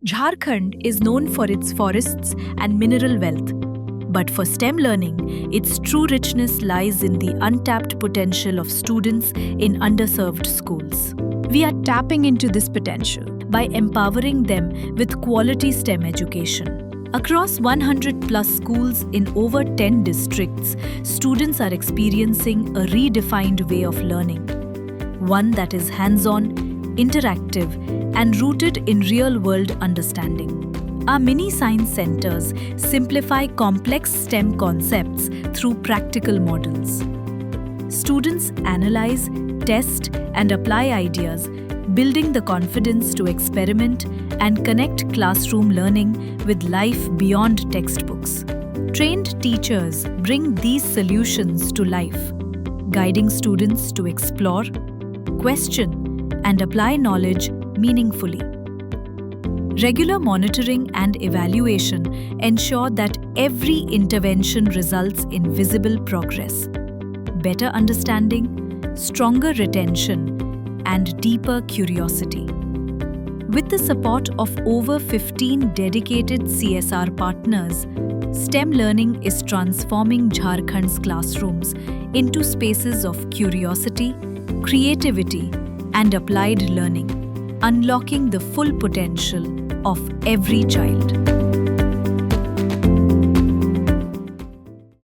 Jharkhand is known for its forests and mineral wealth. But for STEM learning, its true richness lies in the untapped potential of students in underserved schools. We are tapping into this potential by empowering them with quality STEM education. Across 100 plus schools in over 10 districts, students are experiencing a redefined way of learning. One that is hands-on, interactive, and rooted in real-world understanding. Our mini science centers simplify complex STEM concepts through practical models. Students analyze, test, and apply ideas, building the confidence to experiment and connect classroom learning with life beyond textbooks. Trained teachers bring these solutions to life, guiding students to explore, question, and apply knowledge meaningfully. Regular monitoring and evaluation ensure that every intervention results in visible progress, better understanding, stronger retention, and deeper curiosity. With the support of over 15 dedicated CSR partners, STEM learning is transforming Jharkhand's classrooms into spaces of curiosity, creativity, and applied learning, unlocking the full potential of every child.